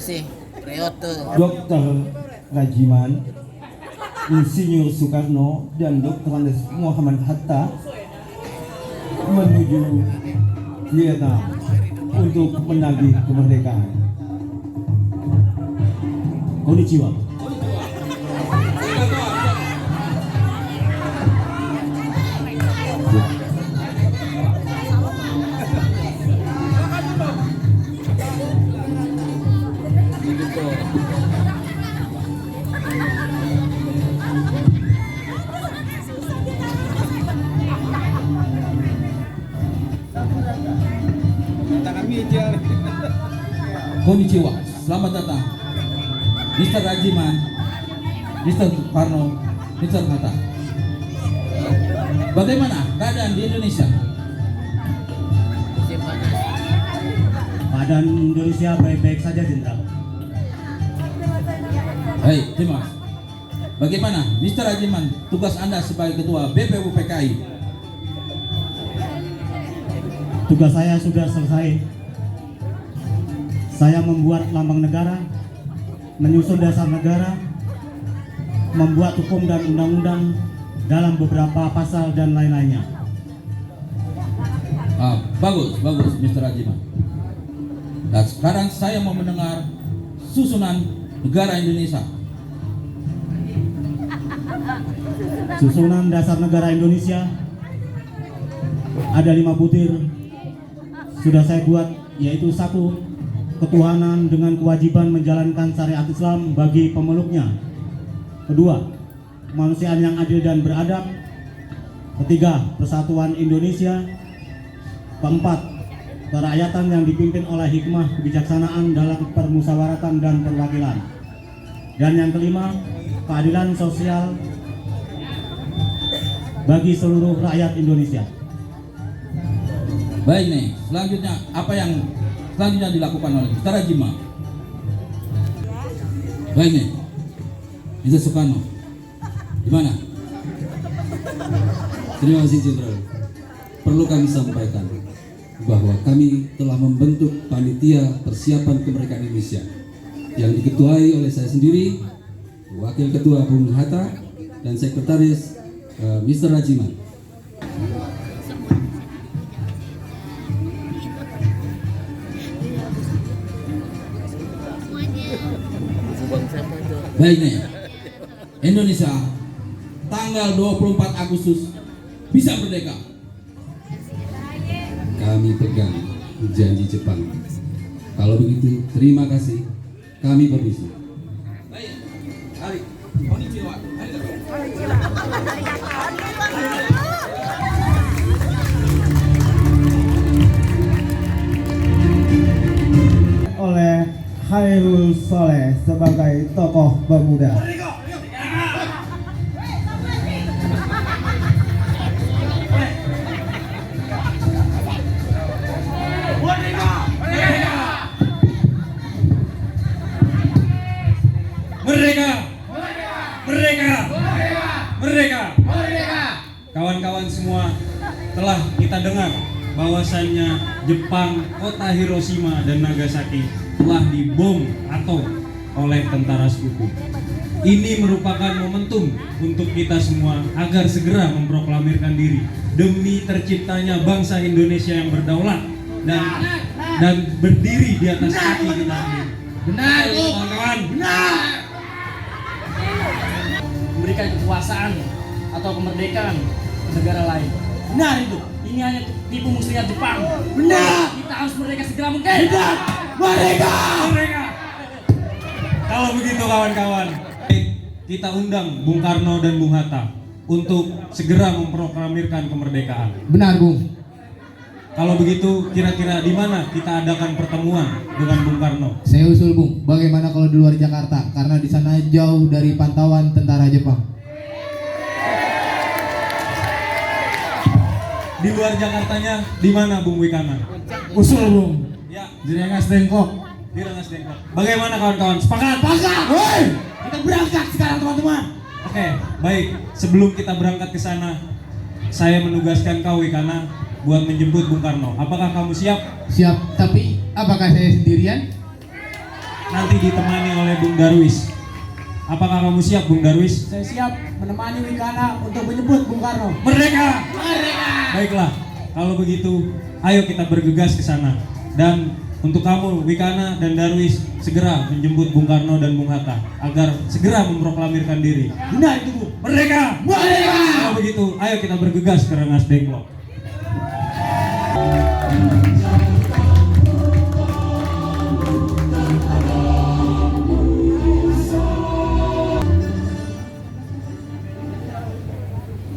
bersih. Priyoto. Dr. Rajiman, Insinyur Soekarno, dan Dr. Andes Muhammad Hatta menuju Vietnam untuk menagih kemerdekaan. Konnichiwa. Konnichiwa, selamat datang Mr. Rajiman, Mr. Soekarno, Mr. Hatta. Bagaimana keadaan di Indonesia? Musim panas. Keadaan Indonesia baik-baik saja, Jenderal. Baik, terima kasih. Bagaimana Mr. Rajiman, tugas Anda sebagai Ketua BPUPKI? Tugas saya sudah selesai. Saya membuat lambang negara, menyusun dasar negara, membuat hukum dan undang-undang dalam beberapa pasal dan lain-lainnya. Bagus, Mr. Rajiman. Nah, sekarang saya mau mendengar susunan negara Indonesia. Susunan dasar negara Indonesia ada 5 butir. Sudah saya buat, yaitu 1. Ketuhanan dengan kewajiban menjalankan syariat Islam bagi pemeluknya. 2. Kemanusiaan yang adil dan beradab. 3. Persatuan Indonesia. 4. Kerakyatan yang dipimpin oleh hikmah kebijaksanaan dalam permusyawaratan dan perwakilan. Dan yang 5. Keadilan sosial bagi seluruh rakyat Indonesia. Baik nih, selanjutnya apa yang selanjutnya dilakukan oleh Mr. Rajiman? Baik nih, Mr. Soekarno, gimana? Terima kasih Jenderal. Perlu kami sampaikan bahwa kami telah membentuk panitia persiapan kemerdekaan Indonesia yang diketuai oleh saya sendiri, Wakil Ketua Bung Hatta, dan Sekretaris Mr. Rajiman. Baik nih, Indonesia tanggal 24 Agustus bisa merdeka. Kami pegang janji Jepang. Kalau begitu, terima kasih. Kami permisi. Baik, hari konnichiwa. Oleh Khairul Soleh sebagai tokoh pemuda. Merdeka! Kawan-kawan semua, telah kita dengar bahwasannya Jepang, kota Hiroshima dan Nagasaki telah dibom atom oleh tentara sekutu. Ini merupakan momentum untuk kita semua agar segera memproklamirkan diri demi terciptanya bangsa Indonesia yang berdaulat dan berdiri di atas kaki kita sendiri. Benar, kawan-kawan. benar. Memberikan kekuasaan atau kemerdekaan ke negara lain. Benar itu. Ini hanya tipu muslihat Jepang. Benar. Kita harus merdeka segera mungkin. Benar. Merdeka! Merdeka! Kalau begitu kawan-kawan, kita undang Bung Karno dan Bung Hatta untuk segera memproklamirkan kemerdekaan. Benar, Bung. Kalau begitu, kira-kira di mana kita adakan pertemuan dengan Bung Karno? Saya usul, Bung, bagaimana kalau di luar Jakarta? Karena di sana jauh dari pantauan tentara Jepang. Di luar Jakartanya, di mana Bung Wikana? Usul, Bung. Ya, Di Rengas Dengklok. di Rengas Dengklok. Bagaimana kawan-kawan? Sepakat? Sepakat! Woi! Kita berangkat sekarang, teman-teman. Oke, baik. Sebelum kita berangkat ke sana, saya menugaskan kau Wikana buat menjemput Bung Karno. Apakah kamu siap? Siap, tapi apakah saya sendirian? nanti ditemani oleh Bung Darwis. Apakah kamu siap, Bung Darwis? Saya siap menemani Wikana untuk menyebut Bung Karno. Merdeka! Merdeka! Baiklah, kalau begitu, ayo kita bergegas ke sana. Dan untuk kamu, Wikana dan Darwis, segera menjemput Bung Karno dan Bung Hatta agar segera memproklamirkan diri. Benar itu, Bu. Merdeka! Merdeka! Kalau begitu, ayo kita bergegas ke Rengas Dengklok.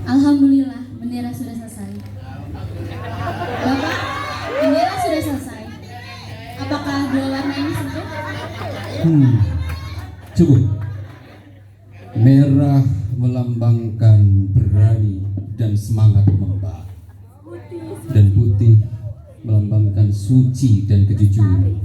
Alhamdulillah, bendera sudah selesai. Bapak, bendera sudah selesai. Apakah dua warna ini cukup? Cukup. Merah melambangkan berani dan semangat membara, dan putih melambangkan suci dan kejujuran.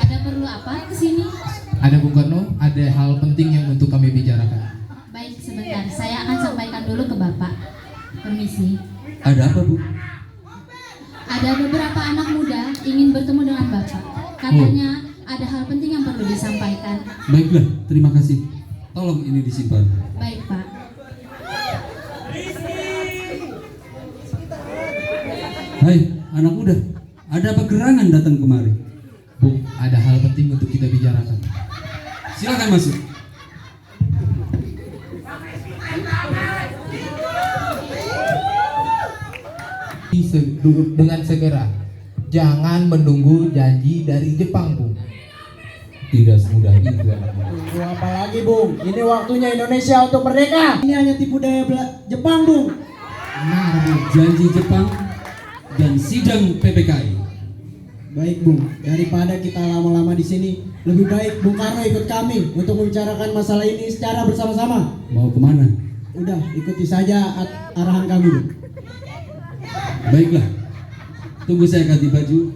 Ada perlu apa kesini? Ada Bung Karno, ada hal penting yang untuk kami bicarakan. Baik, sebentar. Saya akan sampaikan dulu ke Bapak. Permisi. Ada apa, Bu? Ada beberapa anak muda ingin bertemu dengan Bapak. Katanya ada hal penting yang perlu disampaikan. Baiklah, terima kasih. Tolong ini disimpan. Baik, Pak. Hai, anak muda. Ada apa gerangan datang kemari? Bung, ada hal penting untuk kita bicarakan. Silakan masuk. Dengan segera. Jangan menunggu janji dari Jepang, Bung. Tidak semudah itu, anak muda. Tunggu apa lagi, Bung? Ini waktunya Indonesia untuk merdeka. Ini hanya tipu daya Jepang, Bung. Janji Jepang dan sidang PPKI. Baik, Bung. Daripada kita lama-lama di sini, lebih baik Bung Karno ikut kami untuk membicarakan masalah ini secara bersama-sama. Mau kemana? Udah, ikuti saja arahan kami, Bung. Baiklah. Tunggu saya ganti baju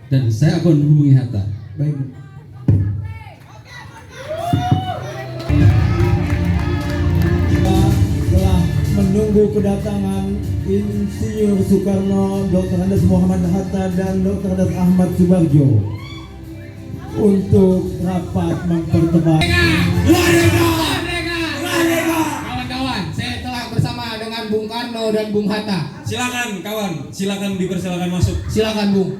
dan saya akan hubungi Hatta. Baik, Bung. Kita telah menunggu kedatangan Insinyur Soekarno, Dr. Andes Muhammad Hatta dan Dr. Andes Ahmad Subarjo untuk rapat mempertemukan. Kawan-kawan, saya telah bersama dengan Bung Karno dan Bung Hatta. Silakan kawan, silakan dipersilakan masuk. Silakan, Bung.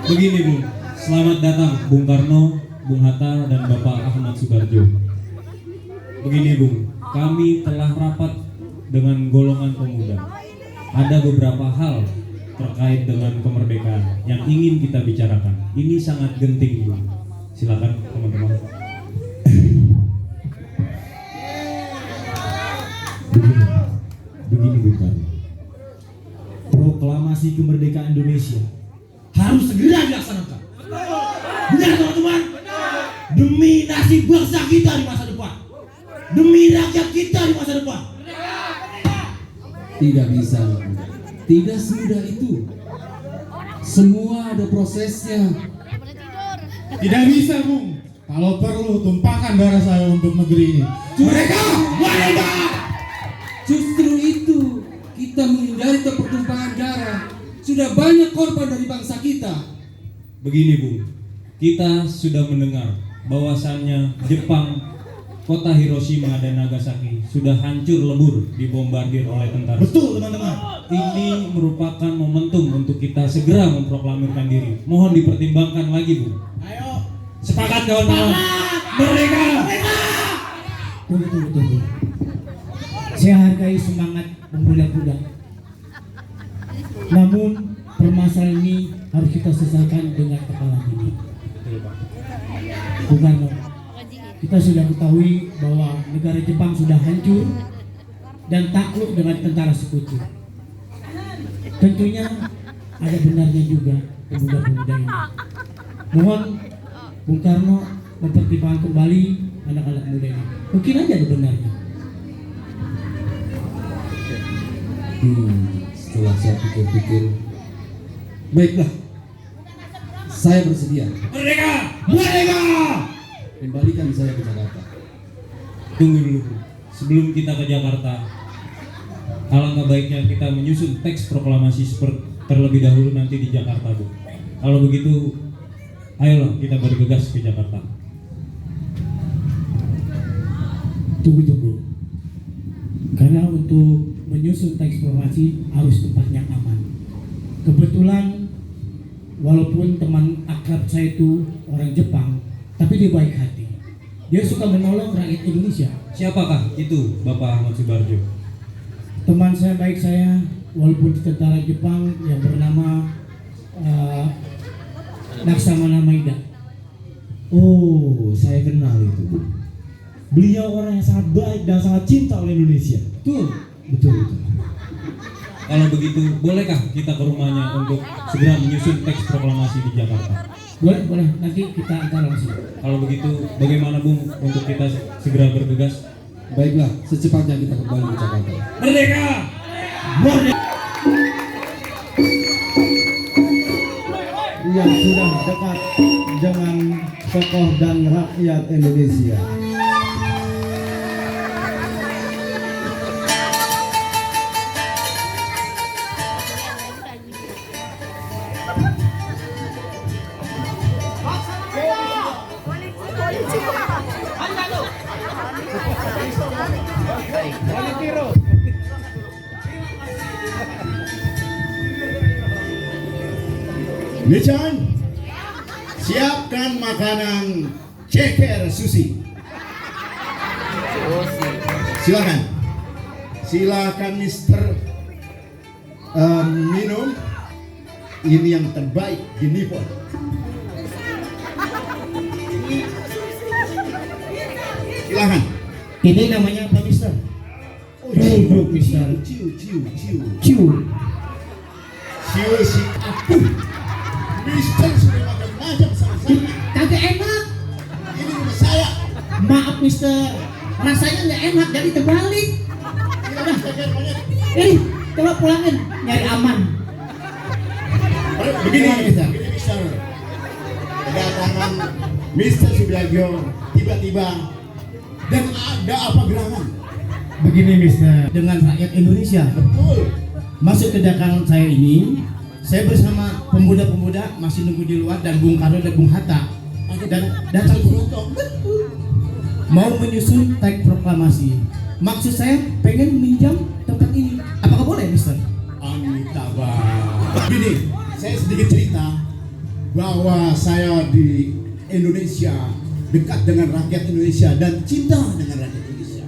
Begini Bung, selamat datang Bung Karno, Bung Hatta dan Bapak Ahmad Subarjo. Begini Bung, kami telah rapat dengan golongan pemuda. Ada beberapa hal terkait dengan kemerdekaan yang ingin kita bicarakan. Ini sangat genting Bung. Silakan teman-teman. Begini Bung Karno. Proklamasi kemerdekaan Indonesia harus segera dilaksanakan. Benar teman-teman? Demi nasib bangsa kita di masa depan. Demi rakyat kita di masa depan. Tidak bisa, anak muda. Tidak semudah itu. Semua ada prosesnya. Tidak bisa, Bung. Kalau perlu tumpahkan darah saya untuk negeri ini. Mereka! Justru itu kita menghindari pertumpahan darah. Sudah banyak korban dari bangsa kita. Begini Bung, kita sudah mendengar bahwasannya Jepang, kota Hiroshima dan Nagasaki sudah hancur lebur dibombardir oleh tentara. Betul teman-teman. Ini merupakan momentum untuk kita segera memproklamirkan diri. Mohon dipertimbangkan lagi Bung. Ayo. Sepakat kawan-kawan. Merdeka! Tunggu. Saya hargai semangat pemuda-pemuda. Namun permasalahan ini harus kita selesaikan dengan kepala dingin. Bukan, kita sudah ketahui bahwa negara Jepang sudah hancur dan takluk dengan tentara sekutu. Tentunya ada benarnya juga pemuda-pemuda ini. Mohon Bung Karno mempertimbangkan kembali anak-anak muda ini. Mungkin aja ada benarnya. Setelah saya pikir-pikir, baiklah, saya bersedia. Merdeka! Merdeka! Kembalikan saya ke Jakarta. Tunggu dulu, Bro. Sebelum kita ke Jakarta, alangkah baiknya kita menyusun teks proklamasi terlebih dahulu nanti di Jakarta, Bu. Kalau begitu, ayolah kita bergegas ke Jakarta. Tunggu. Karena untuk menyusun teks proklamasi harus tempat yang aman. Kebetulan walaupun teman akrab saya itu orang Jepang, tapi dia baik hati. Dia suka menolong rakyat Indonesia. Siapakah itu, Bapak Ahmad Subarjo? Teman saya baik saya, walaupun di tentara Jepang yang bernama Laksamana Maeda. Oh, saya kenal itu, Bu. Beliau orang yang sangat baik dan sangat cinta oleh Indonesia. Betul. Kalau begitu, bolehkah kita ke rumahnya untuk segera menyusun teks proklamasi di Jakarta? Boleh, nanti kita antar langsung. Kalau begitu, bagaimana, Bung, untuk kita segera bergegas? Baiklah, secepatnya kita kembali ke Jakarta. Merdeka! Yang sudah dekat dengan tokoh dan rakyat Indonesia. Nichan, siapkan makanan ceker sushi. Silakan Mister minum. Ini yang terbaik di Nippon. Silakan. Ini namanya apa, Mister? Duduk, Mister. Ciu. Si aku. Mister sudah macam-macam sama saya. Kagak enak. Ini rumah saya. Maaf, Mister. Rasanya nggak enak, jadi terbalik. Silakan ceker monyet. Coba pulangin, nyari aman. Begini, Mister. Kedatangan Mister Subiagio tiba-tiba dan ada apa gerangan? Begini, Mister. Dengan rakyat Indonesia Betul. masuk ke datangan saya ini, saya bersama pemuda-pemuda masih nunggu di luar dan Bung Karno dan Bung Hatta dan datang mau menyusun teks proklamasi. Maksud saya pengen minjam tempat ini. Apakah boleh, Mister? Amitabha. Begini, saya sedikit cerita bahwa saya di Indonesia dekat dengan rakyat Indonesia dan cinta dengan rakyat Indonesia.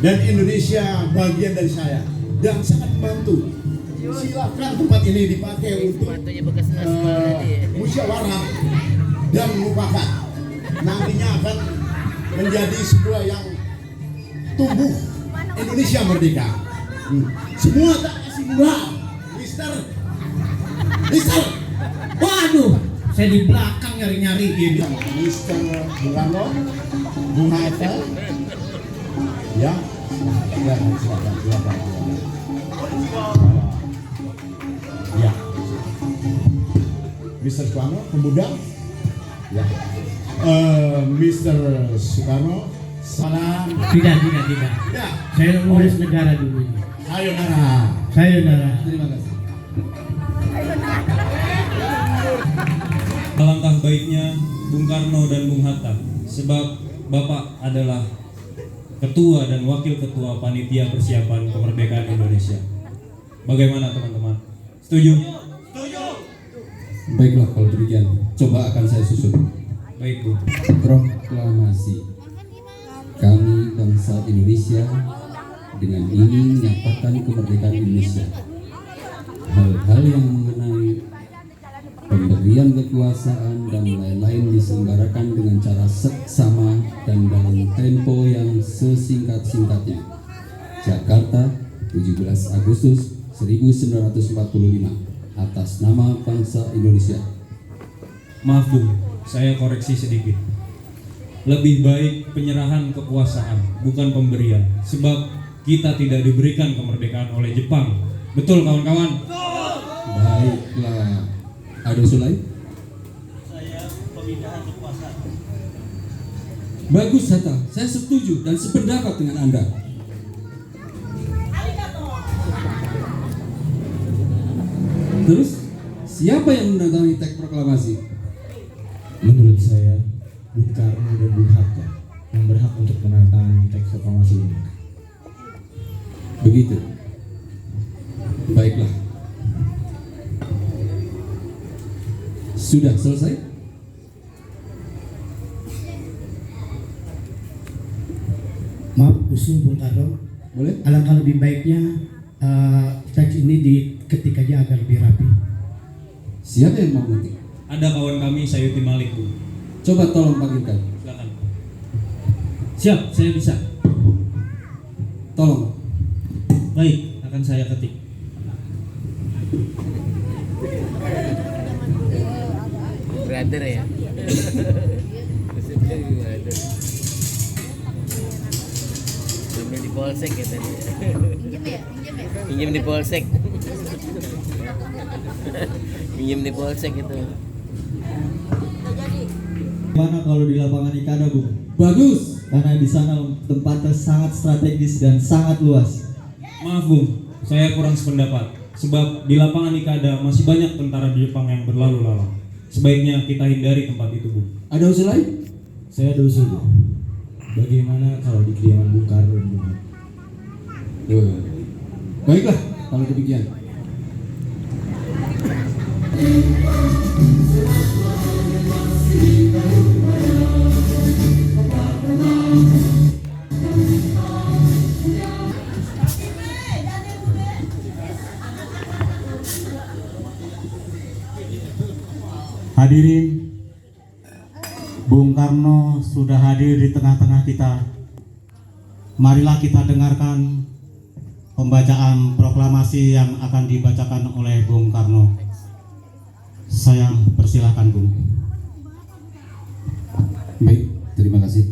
Dan Indonesia bagian dari saya dan sangat membantu. Silakan tempat ini dipakai untuk musyawarah dan mufakat. Nantinya akan menjadi sebuah yang tumbuh Indonesia merdeka. Semua tak kasih murah, Mister. Waduh, saya di belakang nyari-nyari ini. Mister Bung Bung Hatta. Ya, silakan. Ya, Mister Soekarno, pemuda. Ya, Mister Soekarno, salam. Tidak. Ya, Saya ngurus negara dulu ini. Sayonara. Terima kasih. Alangkah baiknya Bung Karno dan Bung Hatta, sebab Bapak adalah Ketua dan Wakil Ketua Panitia Persiapan Kemerdekaan Indonesia. Bagaimana, teman-teman? Setuju? Baiklah, kalau demikian, coba akan saya susun. Baik, Bu. Proklamasi. Kami bangsa Indonesia dengan ini menyatakan kemerdekaan Indonesia. Hal-hal yang mengenai pemberian kekuasaan dan lain-lain diselenggarakan dengan cara seksama dan dalam tempo yang sesingkat-singkatnya. Jakarta, 17 Agustus 1945, atas nama bangsa Indonesia. Maaf, Bung, saya koreksi sedikit. Lebih baik penyerahan kekuasaan, bukan pemberian. Sebab kita tidak diberikan kemerdekaan oleh Jepang. Betul kawan-kawan? Baiklah. Ada usul lain? Saya pemindahan kekuasaan. Bagus Hatta, saya setuju dan sependapat dengan Anda. Terus, siapa yang menandatangani teks proklamasi? Menurut saya, Bung Karno dan Bung Hatta yang berhak untuk menandatangani teks proklamasi ini. Begitu. Baiklah. Sudah selesai? Maaf, usul Bung Karno. Boleh? Alangkah lebih baiknya teks ini diketik aja agar lebih rapi. Siapa yang mau ngetik? Ada kawan kami Sayuti Malik, Bu. Coba tolong panggilkan. Silakan. Siap, saya bisa. Tolong. Baik, akan saya ketik. Brother ya. Pinjam di polsek ya tadi. Pinjam di polsek. Pinjam di polsek itu. Gimana kalau di lapangan Ikada, Bung? Bagus. Karena di sana tempatnya sangat strategis dan sangat luas. Maaf Bung, saya kurang sependapat. Sebab di lapangan Ikada masih banyak tentara Jepang yang berlalu lalang. Sebaiknya kita hindari tempat itu, Bung. Ada usul lain? Saya ada usul, Bung. Bagaimana kalau di kediaman Bung Karno dan Bung Hatta? Baiklah, kalau demikian. Hadirin, Bung Karno sudah hadir di tengah-tengah kita. Marilah kita dengarkan pembacaan proklamasi yang akan dibacakan oleh Bung Karno. Saya persilahkan, Bung. Baik, terima kasih.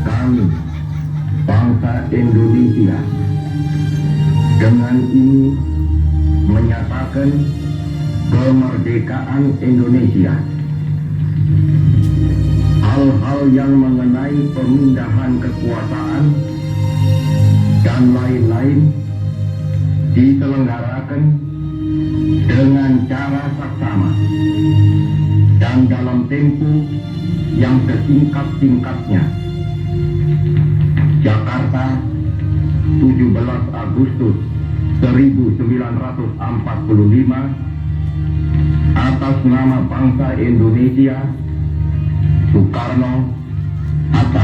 Kami, bangsa Indonesia, dengan ini menyatakan kemerdekaan Indonesia. Hal-hal yang mengenai pemindahan kekuasaan dan lain-lain diselenggarakan dengan cara saksama dan dalam tempo yang sesingkat-singkatnya. Jakarta, 17 Agustus 1945, atas nama bangsa Indonesia, Soekarno, atas